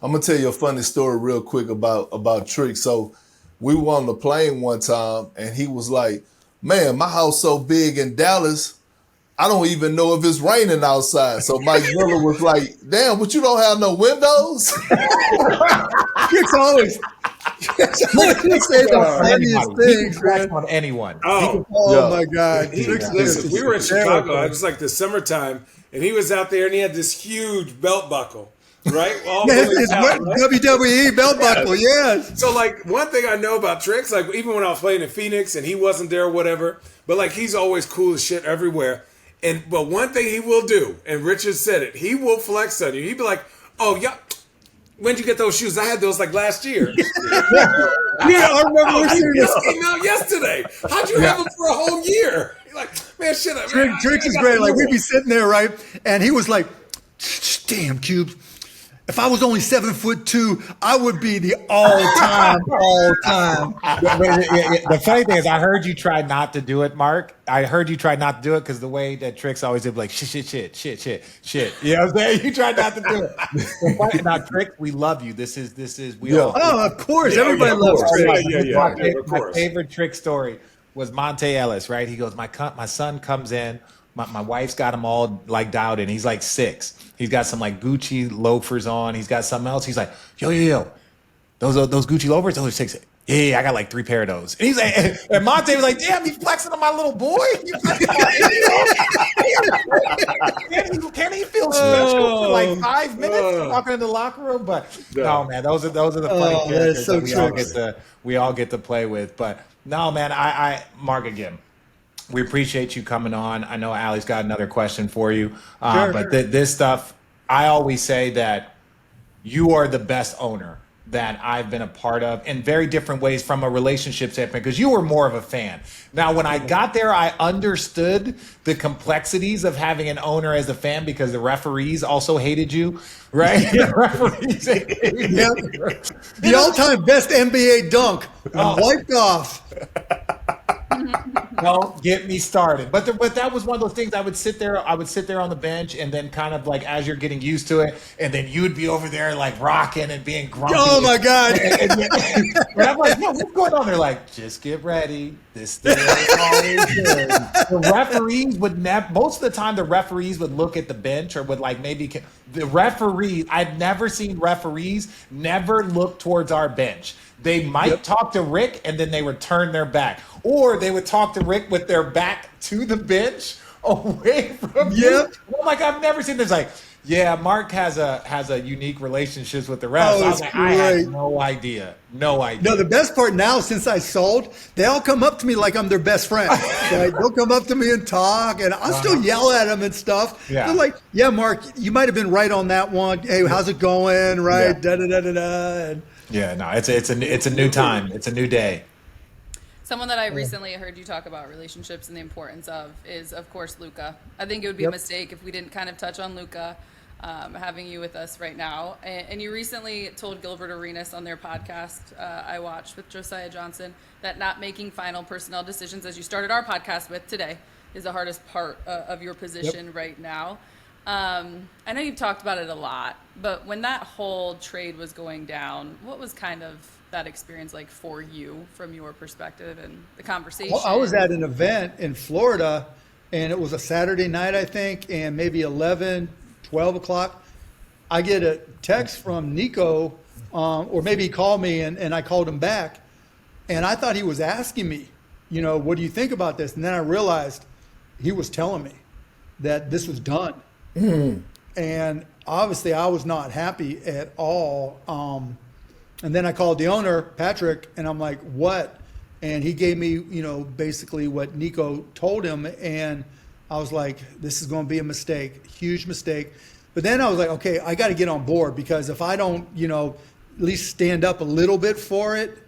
I'm gonna tell you a funny story real quick about Trick. So we were on the plane one time and he was like, man, my house so big in Dallas, I don't even know if it's raining outside. So Mike Miller was like, damn, but you don't have no windows? Trick's always say the funniest things, man. On anyone. Oh my God. Listen, we were in Chicago. It was like the summertime, and he was out there and he had this huge belt buckle. Right? It's WWE belt buckle, yes. So, like, one thing I know about Tricks, like, even when I was playing in Phoenix and he wasn't there or whatever, but, like, he's always cool as shit everywhere. But one thing he will do, and Richard said it, he will flex on you. He'd be like, oh, yeah, when'd you get those shoes? I had those, like, last year. I remember he just came out yesterday. How'd you have them for a whole year? You're like, man, shit. Tricks is great. Like, we'd be sitting there, right? And he was like, damn, Cubes. If I was only 7'2", I would be the all-time. The funny thing is, I heard you try not to do it, Mark. I heard you try not to do it because the way that Tricks always did, like shit. You know what I'm saying? You tried not to do it. Now, Tricks, we love you. This is we all. Oh, of course, everybody loves Tricks. My favorite Trick story was Monte Ellis. Right? He goes, my son comes in. My wife's got him all like dialed in. He's like 6. He's got some like Gucci loafers on. He's got something else. He's like, yo. Those Gucci loafers, those are 6. Yeah, I got like 3 pair of those. And he's like, and Monte was like, damn, he's flexing on my little boy. Can he feel special for like 5 minutes walking in the locker room? But no, man, those are the funny characters so that we all get to play with. But no, man, I Mark again. We appreciate you coming on. I know Allie's got another question for you. But this stuff, I always say that you are the best owner that I've been a part of in very different ways from a relationship standpoint, because you were more of a fan. Now, when I got there, I understood the complexities of having an owner as a fan because the referees also hated you, right? The referees hated you. The all-time best NBA dunk, wiped off. Don't get me started. But that was one of those things. I would sit there on the bench, and then kind of like as you're getting used to it, and then you'd be over there like rocking and being grumpy. Oh my God! And I'm like, no, what's going on? They're like, just get ready. This thing is always good. The referees would most of the time the referees would look at the bench or would like maybe the referees. I'd never seen referees never look towards our bench. They might talk to Rick and then they would turn their back. Or they would talk to Rick with their back to the bench away from you. I'm like, I've never seen this. Like, Yeah, Mark has a unique relationships with the refs. Oh, I was it's like, I had great. no idea. No idea. No, the best part now, since I sold, they all come up to me like I'm their best friend. Right? They'll come up to me and talk, and I'll still yell at them and stuff. Yeah. They're like, "Yeah, Mark, you might have been right on that one. Hey, how's it going? Right? Yeah. Da da da da da." And Yeah, no, it's a new time. It's a new day. Someone that I recently heard you talk about relationships and the importance of is, of course, Luka. I think it would be a mistake if we didn't kind of touch on Luka, having you with us right now. And you recently told Gilbert Arenas on their podcast I watched with Josiah Johnson that not making final personnel decisions, as you started our podcast with today, is the hardest part of your position right now. I know you've talked about it a lot, but when that whole trade was going down, what was kind of that experience like for you from your perspective and the conversation? Well, I was at an event in Florida, and it was a Saturday night, I think, and maybe 11, 12 o'clock. I get a text from Nico, or maybe he called me, and I called him back. And I thought he was asking me, what do you think about this? And then I realized he was telling me that this was done. And obviously I was not happy at all. And then I called the owner, Patrick, and I'm like, what? And he gave me, basically what Nico told him. And I was like, this is going to be a mistake, huge mistake. But then I was like, okay, I got to get on board, because if I don't, at least stand up a little bit for it,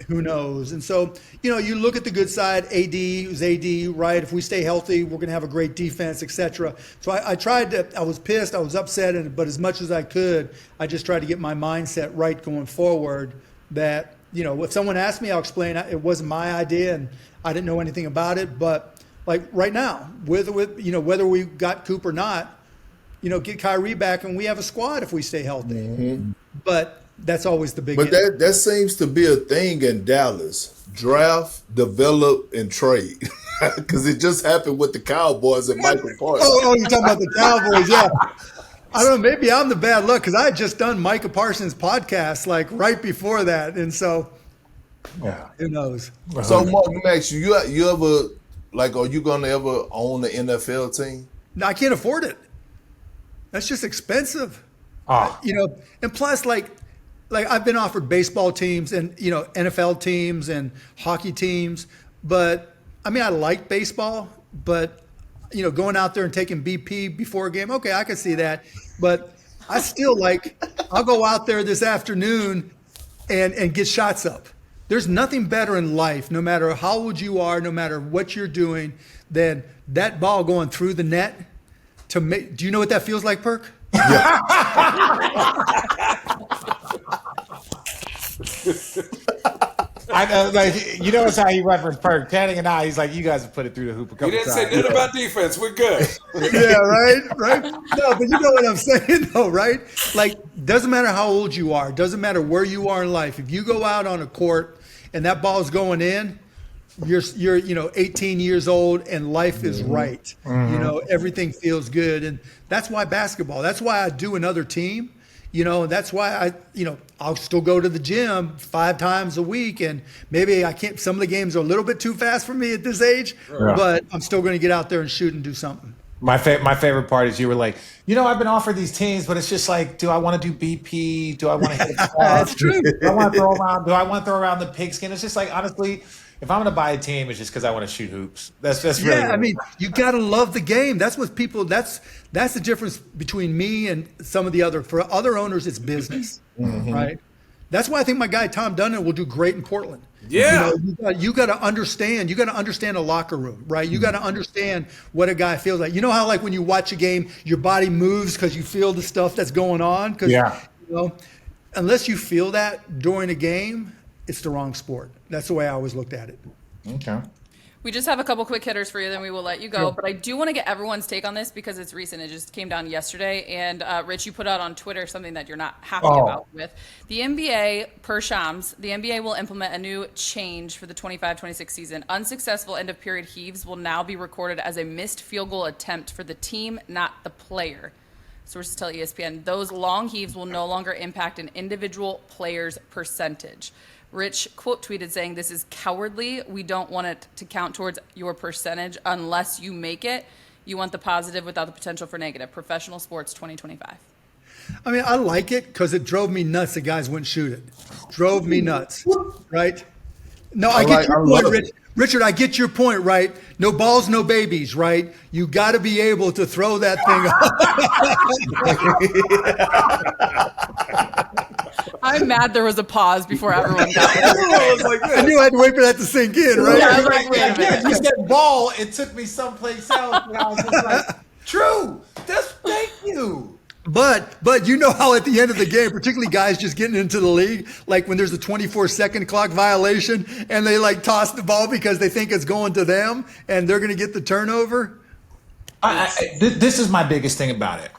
who knows? And so, you look at the good side, AD is AD, right? If we stay healthy, we're going to have a great defense, etc. So I tried to, I was pissed, I was upset, but as much as I could, I just tried to get my mindset right going forward that, if someone asked me, I'll explain it wasn't my idea and I didn't know anything about it. But like right now, whether we got Coop or not, get Kyrie back and we have a squad if we stay healthy. But that's always the big But that seems to be a thing in Dallas. Draft, develop, and trade. Because it just happened with the Cowboys and Michael Parsons. Oh, you're talking about the Cowboys, yeah. I don't know, maybe I'm the bad luck, because I had just done Micah Parsons' podcast like right before that. And so, who knows? So, Mark, let me ask you, you ever, are you going to ever own the NFL team? No, I can't afford it. That's just expensive. And plus, like I've been offered baseball teams and, NFL teams and hockey teams. But, I mean, I like baseball, but, going out there and taking BP before a game, okay, I can see that. But I still I'll go out there this afternoon and get shots up. There's nothing better in life, no matter how old you are, no matter what you're doing, than that ball going through the net to make. Do you know what that feels like, Perk? Yeah. I know, it's how he referenced Perk. Channing and I, he's like, you guys have put it through the hoop a couple You didn't times. say nothing about defense. We're good. Yeah, right. No, but you know what I'm saying, though, right? Doesn't matter how old you are, doesn't matter where you are in life. If you go out on a court and that ball's going in, you're 18 years old and life is right. Everything feels good, and that's why basketball. That's why I do another team. That's why I'll still go to the gym 5 times a week, and maybe I can't. Some of the games are a little bit too fast for me at this age, but I'm still going to get out there and shoot and do something. My favorite part is you were like, I've been offered these teams, but it's just like, do I want to do BP? Do I want to hit a That's true. Do I want to throw around the pigskin? It's just like, honestly, if I'm going to buy a team, it's just because I want to shoot hoops. That's really. Yeah, I mean, you got to love the game. That's what people. That's the difference between me and some of the other. For other owners, it's business, right? That's why I think my guy Tom Dunn will do great in Portland. Yeah, you got to understand. You got to understand a locker room, right? You got to understand what a guy feels like. You know how when you watch a game, your body moves because you feel the stuff that's going on. Unless you feel that during a game, it's the wrong sport. That's the way I always looked at it. Okay. We just have a couple quick hitters for you, then we will let you go. Sure. But I do want to get everyone's take on this because it's recent. It just came down yesterday. And Rich, you put out on Twitter something that you're not happy about with. The NBA, per Shams, the NBA will implement a new change for the 25-26 season. Unsuccessful end-of-period heaves will now be recorded as a missed field goal attempt for the team, not the player. Sources tell ESPN those long heaves will no longer impact an individual player's percentage. Rich quote tweeted saying, "This is cowardly. We don't want it to count towards your percentage unless you make it. You want the positive without the potential for negative. Professional sports 2025. I mean, I like it because it drove me nuts that guys wouldn't shoot it. Drove me nuts, right? No, I get your point, Rich. Richard, I get your point, right? No balls, no babies, right? You got to be able to throw that thing up. I'm mad there was a pause before everyone got it. I knew I had to wait for that to sink in, right? Yeah, I was like, wait a minute. You said ball. It took me someplace else. And I was just like, true. Thank you. But you know how at the end of the game, particularly guys just getting into the league, like when there's a 24-second clock violation and they like toss the ball because they think it's going to them and they're going to get the turnover. This is my biggest thing about it.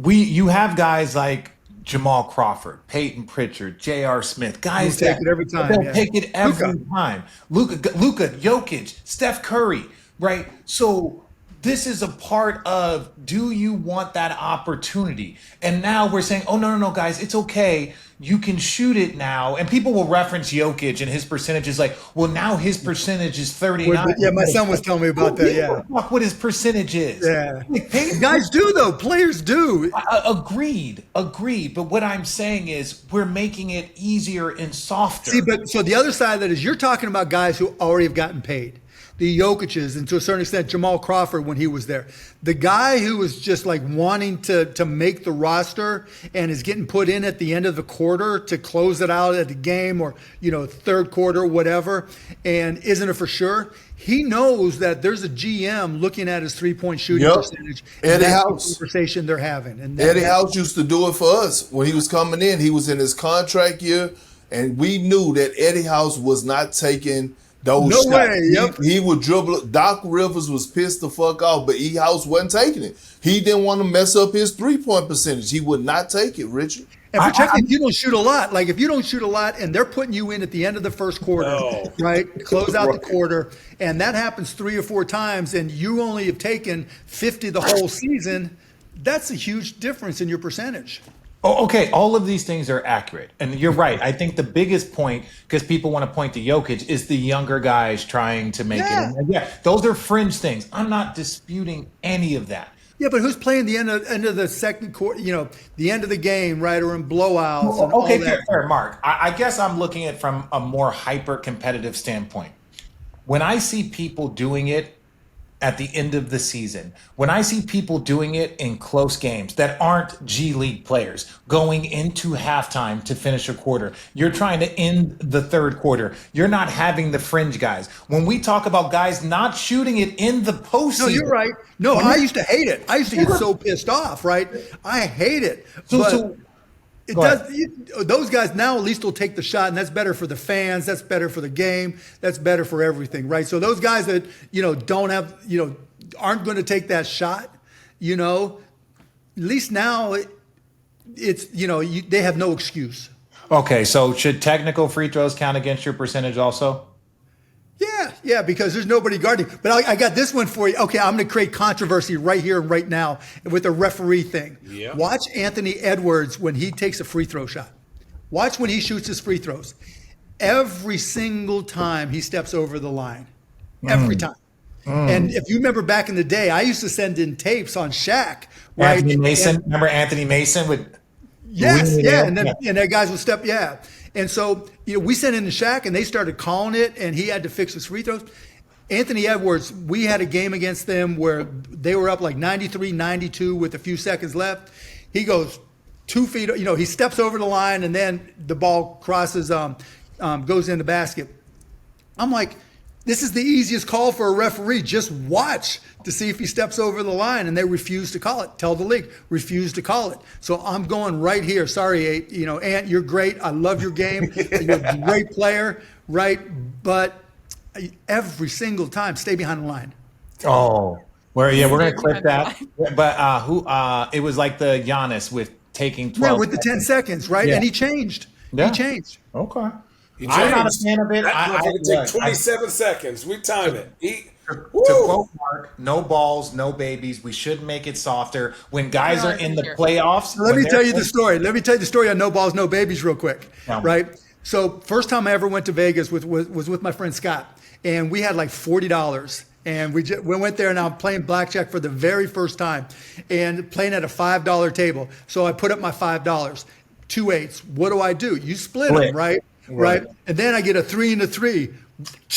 You have guys like Jamal Crawford, Peyton Pritchard, J.R. Smith, guys They'll take it every time. They'll take it every time. Luka, Jokic, Steph Curry, right? So this is a part of, do you want that opportunity? And now we're saying, oh, no, guys, it's okay. You can shoot it now. And people will reference Jokic and his percentages like, well, now his percentage is 39. Yeah, my son was telling me about that, yeah. What his percentage is. Yeah. Like, guys do, though. Players do. Agreed. But what I'm saying is we're making it easier and softer. See, but so the other side of that is you're talking about guys who already have gotten paid. The Jokic's and to a certain extent Jamal Crawford when he was there. The guy who was just like wanting to make the roster and is getting put in at the end of the quarter to close it out at the game or, third quarter, whatever, and isn't it for sure? He knows that there's a GM looking at his three-point shooting percentage. Eddie That's House. the conversation they're having. And Eddie House used to do it for us. When he was coming in, he was in his contract year, and we knew that Eddie House was not taking those shots. Way, yep. He would dribble. Doc Rivers was pissed the fuck off, but E. House wasn't taking it. He didn't want to mess up his three-point percentage. He would not take it, Richard. And particularly if you don't shoot a lot, like if you don't shoot a lot and they're putting you in at the end of the first quarter, right? Close out the quarter, and that happens 3 or 4 times, and you only have taken 50 the whole season, that's a huge difference in your percentage. Oh, okay. All of these things are accurate. And you're right. I think the biggest point, because people want to point to Jokic, is the younger guys trying to make it. And yeah, those are fringe things. I'm not disputing any of that. Yeah, but who's playing the end of the second quarter, the end of the game, right, or in blowouts? Well, and all okay, that. fair, Mark. I guess I'm looking at it from a more hyper-competitive standpoint. When I see people doing it at the end of the season, when I see people doing it in close games that aren't G League players going into halftime to finish a quarter, you're trying to end the third quarter. You're not having the fringe guys. When we talk about guys not shooting it in the postseason. No, you're right. No, I used to hate it. I used to get so pissed off, right? I hate it. It does. Those guys now at least will take the shot, and that's better for the fans. That's better for the game. That's better for everything, right? So those guys that don't have aren't going to take that shot, at least now it's they have no excuse. Okay, so should technical free throws count against your percentage also? Yeah, because there's nobody guarding. But I got this one for you. Okay, I'm going to create controversy right here and right now with the referee thing. Yeah. Watch Anthony Edwards when he takes a free throw shot. Watch when he shoots his free throws. Every single time he steps over the line. Every time. And if you remember back in the day, I used to send in tapes on Shaq. Right? Anthony Mason. Remember Anthony Mason with Yes, yeah, and that guys would step, And so, we sent in the Shaq, and they started calling it, and he had to fix his free throws. Anthony Edwards, we had a game against them where they were up like 93-92 with a few seconds left. He goes 2 feet, he steps over the line, and then the ball crosses, goes in the basket. I'm like, this is the easiest call for a referee. Just watch to see if he steps over the line, and they refuse to call it. Tell the league, refuse to call it. So I'm going right here. Sorry, Ant, you're great. I love your game. You're a great player, right? But every single time, stay behind the line. Oh, we're going to clip that. But it was like the Giannis with taking 12 Yeah, with the 10 seconds, right? Yeah. And he changed. Yeah. He changed. Okay. I'm not a fan of it. I can take 27 seconds. We time it. To quote Mark, no balls, no babies. We should make it softer. When guys are in the playoffs. Let me tell you the story. Let me tell you the story on No Balls, No Babies real quick, right? So first time I ever went to Vegas was with my friend Scott, and we had like $40, And we went there, and I'm playing blackjack for the very first time and playing at a $5 table. So I put up my $5, 2 eights. What do? You split them, right? Right. And then I get a 3 and a 3.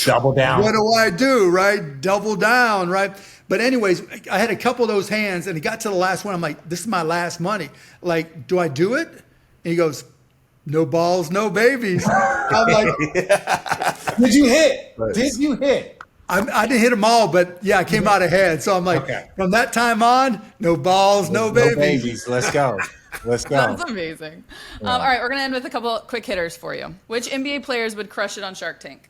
Double down. What do? Right? Double down, right? But anyways, I had a couple of those hands, and it got to the last one. I'm like, this is my last money. Like, do I do it? And he goes, no balls, no babies. I'm like, Did you hit? Did you hit? I didn't hit them all, but yeah, I came out ahead. So I'm like, from that time on, no balls, no babies. Let's go. Let's go. That's amazing. All right, we're going to end with a couple quick hitters for you. Which NBA players would crush it on Shark Tank?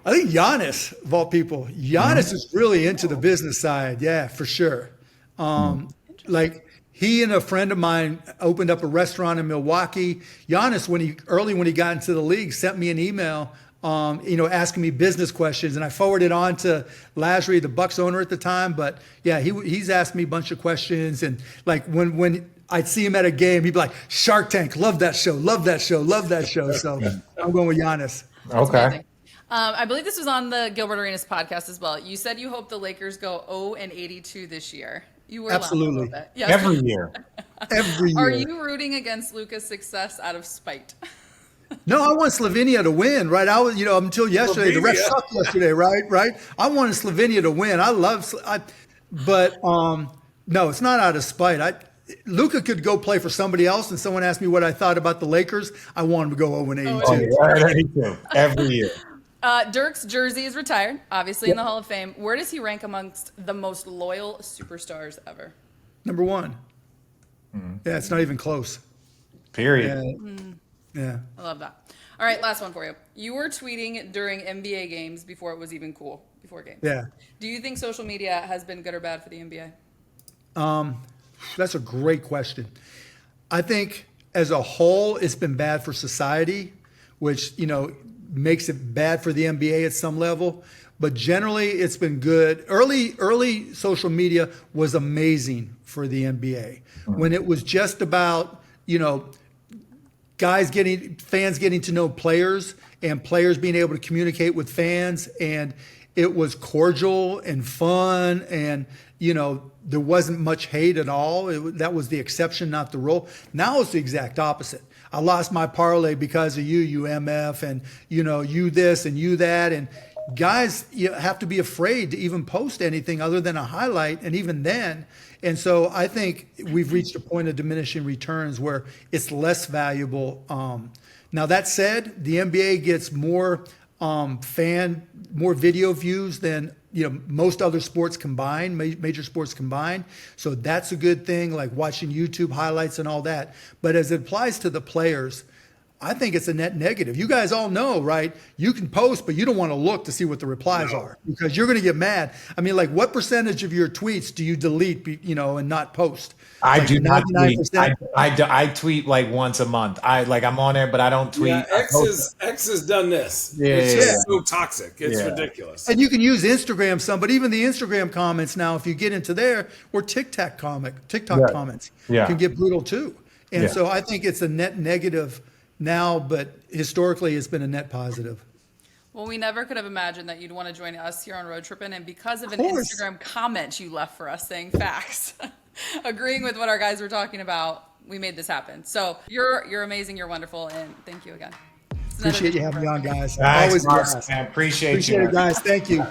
I think Giannis, of all people. Giannis is really into the business side. Yeah, for sure. Like, he and a friend of mine opened up a restaurant in Milwaukee. Giannis, when he got into the league, sent me an email asking me business questions, and I forwarded on to Lasry, the Bucks owner at the time. But yeah, he's asked me a bunch of questions, and like when I'd see him at a game, he'd be like, "Shark Tank, love that show, love that show, love that show." So I'm going with Giannis. Okay. I believe this was on the Gilbert Arenas podcast as well. You said you hope the Lakers go 0-82 this year. You were absolutely a little bit. Yes. Every year. Every year. Are you rooting against Luka's success out of spite? No, I want Slovenia to win, right? I was, until yesterday, the refs sucked yesterday, right? I wanted Slovenia to win. But no, it's not out of spite. Luka could go play for somebody else, and someone asked me what I thought about the Lakers. I want him to go 0-82. Every year. Dirk's jersey is retired, obviously in the Hall of Fame. Where does he rank amongst the most loyal superstars ever? Number 1. Yeah, it's not even close. Period. Yeah. I love that. All right, last one for you. You were tweeting during NBA games before it was even cool, before games. Yeah. Do you think social media has been good or bad for the NBA? That's a great question. I think as a whole, it's been bad for society, which, makes it bad for the NBA at some level. But generally, it's been good. Early social media was amazing for the NBA. When it was just about, fans getting to know players and players being able to communicate with fans, and it was cordial and fun, and there wasn't much hate at all. That was the exception, not the rule. Now it's the exact opposite. I lost my parlay because of you MF, and you this and you that, and guys have to be afraid to even post anything other than a highlight, and even then. And so I think we've reached a point of diminishing returns where it's less valuable. Now that said, the NBA gets more video views than most other sports combined, major sports combined. So that's a good thing, like watching YouTube highlights and all that. But as it applies to the players, I think it's a net negative. You guys all know, right? You can post, but you don't want to look to see what the replies are because you're going to get mad. I mean, like, what percentage of your tweets do you delete, and not post? I like do not tweet. 99%? I tweet like once a month. I'm on there, but I don't tweet. Yeah, X has done this. It's just so toxic. It's ridiculous. And you can use Instagram some, but even the Instagram comments now, if you get into there, or TikTok comments can get brutal too. And so I think it's a net negative now, but historically it's been a net positive. Well, we never could have imagined that you'd want to join us here on Road Trippin', and because of an Instagram comment you left for us saying facts, agreeing with what our guys were talking about, we made this happen. So you're amazing, you're wonderful, and thank you again. Appreciate you having me on, guys. Thanks, Always Mark. good. I appreciate you. It, guys. Thank you.